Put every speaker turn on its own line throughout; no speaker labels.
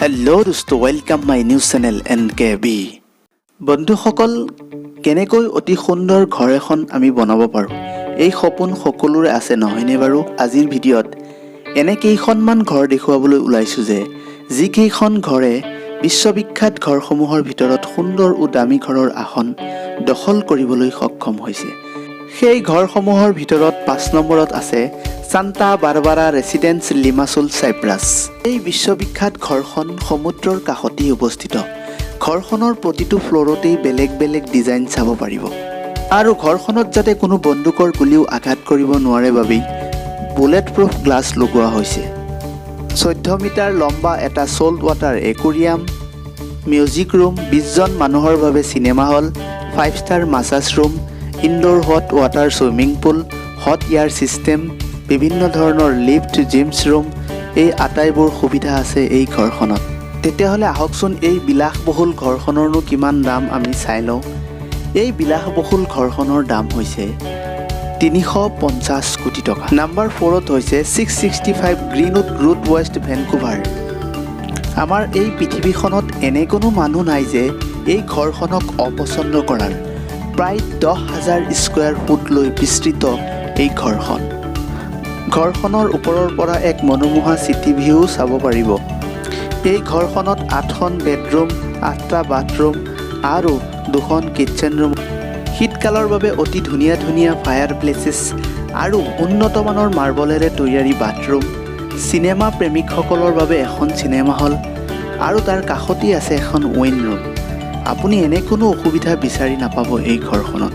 Hello' দোস্তো, welcome my news channel NKB। বন্ধুসকল, কেনেকৈ অতি সুন্দৰ ঘৰ এখন আমি বনাব পাৰোঁ, এই সপোন সকলোৰে আছে নহয়নে বাৰু? আজিৰ ভিডিঅ'ত এনে কেইখনমান ঘৰ দেখুৱাবলৈ ওলাইছোঁ যে যিকেইখন ঘৰে বিশ্ববিখ্যাত ঘৰসমূহৰ ভিতৰত সুন্দৰ ও দামী ঘৰৰ আসন দখল কৰিবলৈ সক্ষম হৈছে। সেই ঘৰসমূহৰ ভিতৰত 5 নম্বৰত আছে সান্তা বাৰবাৰা ৰেচিডেন্স লিমাছুল চাইপ্ৰাছ। এই বিশ্ববিখ্যাত ঘৰখন সমুদ্ৰৰ কাষতেই অৱস্থিত। ঘৰখনৰ প্ৰতিটো ফ্ল'ৰতেই বেলেগ বেলেগ ডিজাইন চাব পাৰিব আৰু ঘৰখনত যাতে কোনো বন্দুকৰ গুলিও আঘাত কৰিব নোৱাৰে বাবেই বুলেট প্ৰুফ গ্লাছ লগোৱা হৈছে। 14 মিটাৰ লম্বা এটা salt water aquarium, music room, 20 জন মানুহৰ বাবে cinema hall, 5 star massage room, indoor hot water swimming pool, hot air system, বিভিন্ন ধৰণৰ লিফ্ট, জিমছ ৰুম, এই আটাইবোৰ সুবিধা আছে এই ঘৰখনত। তেতিয়াহ'লে আহকচোন এই বিলাসবহুল ঘৰখনৰনো কিমান দাম আমি চাই লওঁ। এই বিলাসবহুল ঘৰখনৰ দাম হৈছে 350 কোটি টকা। নাম্বাৰ 4ত হৈছে 665 গ্ৰীণউড ৰোড ৱেষ্ট ভেনকুভাৰ। আমাৰ এই পৃথিৱীখনত এনে কোনো মানুহ নাই যে এই ঘৰখনক অপচন্দ কৰাৰ। প্ৰায় 10,000 স্কুৱেৰ ফুট লৈ বিস্তৃত এই ঘৰখন। ঘৰখনৰ ওপৰৰ পৰা এক মনোমোহা চিটি ভিউ চাব পাৰিব। এই ঘৰখনত 8খন বেডৰুম, 8টা বাথৰুম আৰু 2খন কিটচেন ৰুম, শীতকালৰ বাবে অতি ধুনীয়া ধুনীয়া ফায়াৰ প্লেচেছ আৰু উন্নতমানৰ মাৰ্বলেৰে তৈয়াৰী বাথৰুম, চিনেমা প্ৰেমিকসকলৰ বাবে এখন চিনেমা হল আৰু তাৰ কাষতেই আছে এখন ৱেইন ৰুম। আপুনি এনে কোনো অসুবিধা বিচাৰি নাপাব এই ঘৰখনত।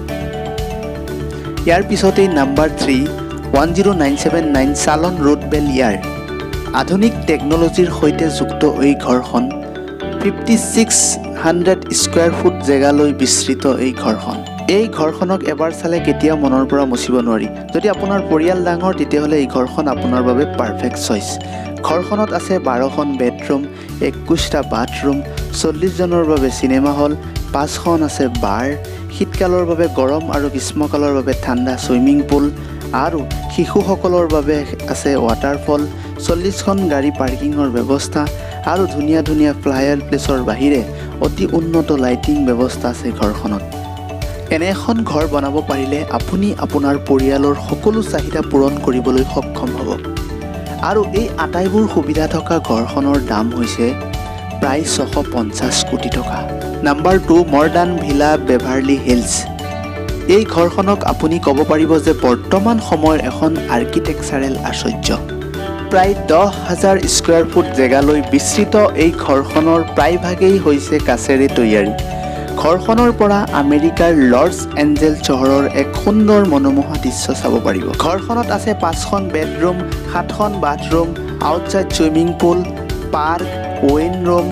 ইয়াৰ পিছতেই নাম্বাৰ 3 10979 চালন ৰোড বেল ইয়াৰ্ড। আধুনিক টেকন'লজিৰ সৈতে যুক্ত এই ঘৰখন 5600 স্কুৱেৰ ফুট জেগালৈ বিস্তৃত এই ঘৰখন। এই ঘৰখনক এবাৰ চালে কেতিয়াও মনৰ পৰা মুচিব নোৱাৰি। যদি আপোনাৰ পৰিয়াল ডাঙৰ তেতিয়াহ'লে এই ঘৰখন আপোনাৰ বাবে পাৰফেক্ট চইচ। ঘৰখনত আছে 12খন বেডৰুম, 21টা বাথৰুম, 40 জনৰ বাবে চিনেমা হল, 5খন আছে বাৰ, শীতকালৰ বাবে গৰম আৰু গ্ৰীষ্মকালৰ বাবে ঠাণ্ডা ছুইমিং পুল আৰু শিশুসকলৰ বাবে আছে ৱাটাৰফল, 40খন গাড়ী পাৰ্কিঙৰ ব্যৱস্থা আৰু ধুনীয়া ধুনীয়া ফ্লায়াৰ প্লেচৰ বাহিৰে অতি উন্নত লাইটিং ব্যৱস্থা আছে ঘৰখনত। এনে এখন ঘৰ বনাব পাৰিলে আপুনি আপোনাৰ পৰিয়ালৰ সকলো চাহিদা পূৰণ কৰিবলৈ সক্ষম হ'ব। আৰু এই আটাইবোৰ সুবিধা থকা ঘৰখনৰ দাম হৈছে প্ৰায় 650 কোটি টকা। Number 2 modern villa Beverly Hills. এই ঘৰখনক আপুনি ক'ব পাৰিব যে বৰ্তমান সময়ৰ এখন আৰ্কিটেকচাৰেল আশ্চৰ্য। প্ৰায় 10,000 স্কুৱেৰ ফুট জেগালৈ বিস্তৃত এই ঘৰখনৰ প্ৰায়ভাগেই হৈছে কাচেৰে তৈয়াৰী। ঘৰখনৰ পৰা আমেৰিকাৰ লছ এঞ্জেলছ চহৰৰ এক সুন্দৰ মনোমোহা দৃশ্য চাব পাৰিব। ঘৰখনত আছে 5খন বেডৰুম, 7খন bathroom, outside swimming pool, park, rain room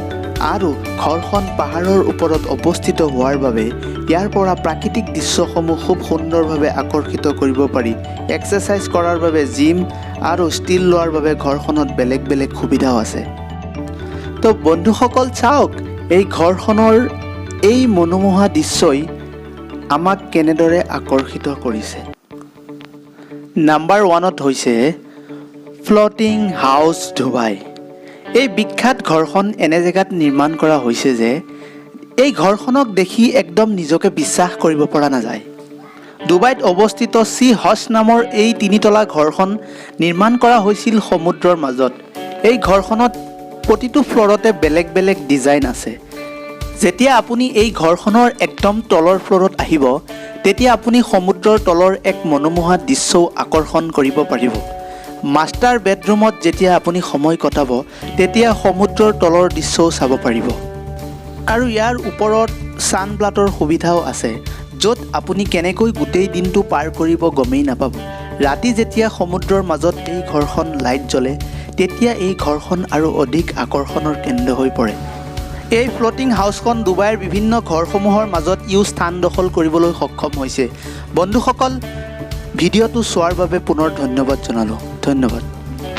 আৰু ঘৰখন পাহাৰৰ ওপৰত অৱস্থিত হোৱাৰ বাবে ইয়াৰ পৰা প্ৰাকৃতিক দৃশ্যসমূহ খুব সুন্দৰভাৱে আকৰ্ষিত কৰিব পাৰি। এক্সাৰচাইজ কৰাৰ বাবে জিম আৰু ষ্টিল লোৱাৰ বাবে ঘৰখনত বেলেগ বেলেগ সুবিধাও আছে। তো বন্ধুসকল চাওক এই ঘৰখনৰ এই মনোমোহা দৃশ্যই আমাক কেনেদৰে আকৰ্ষিত কৰিছে। নাম্বাৰ 1ত হৈছে ফ্ল'টিং হাউচ ডুবাই। এই বিখ্যাত ঘৰখন এনে জেগাত নিৰ্মাণ কৰা হৈছে যে এই ঘৰখনক দেখি একদম নিজকে বিশ্বাস কৰিব পৰা নাযায়। ডুবাইত অৱস্থিত চি হছ নামৰ এই 3তলা ঘৰখন নিৰ্মাণ কৰা হৈছিল সমুদ্ৰৰ মাজত। এই ঘৰখনত প্ৰতিটো ফ্ল'ৰতে বেলেগ বেলেগ ডিজাইন আছে। যেতিয়া আপুনি এই ঘৰখনৰ একদম তলৰ ফ্ল'ৰত আহিব তেতিয়া আপুনি সমুদ্ৰৰ তলৰ এক মনোমোহা দৃশ্যও আকৰ্ষণ কৰিব পাৰিব। মাষ্টাৰ বেডৰুমত যেতিয়া আপুনি সময় কটাব তেতিয়া সমুদ্ৰৰ তলৰ দৃশ্যও চাব পাৰিব। আৰু ইয়াৰ ওপৰত ছানব্লাডৰ সুবিধাও আছে, য'ত আপুনি কেনেকৈ গোটেই দিনটো পাৰ কৰিব গমেই নাপাব। ৰাতি যেতিয়া সমুদ্ৰৰ মাজত এই ঘৰখন লাইট জ্বলে তেতিয়া এই ঘৰখন আৰু অধিক আকৰ্ষণৰ কেন্দ্ৰ হৈ পৰে। এই ফ্ল'টিং হাউচখন ডুবাইৰ বিভিন্ন ঘৰসমূহৰ মাজত স্থান দখল কৰিবলৈ সক্ষম হৈছে। বন্ধুসকল, ভিডিঅ'টো চোৱাৰ বাবে পুনৰ ধন্যবাদ জনালোঁ। ধন্যবাদ।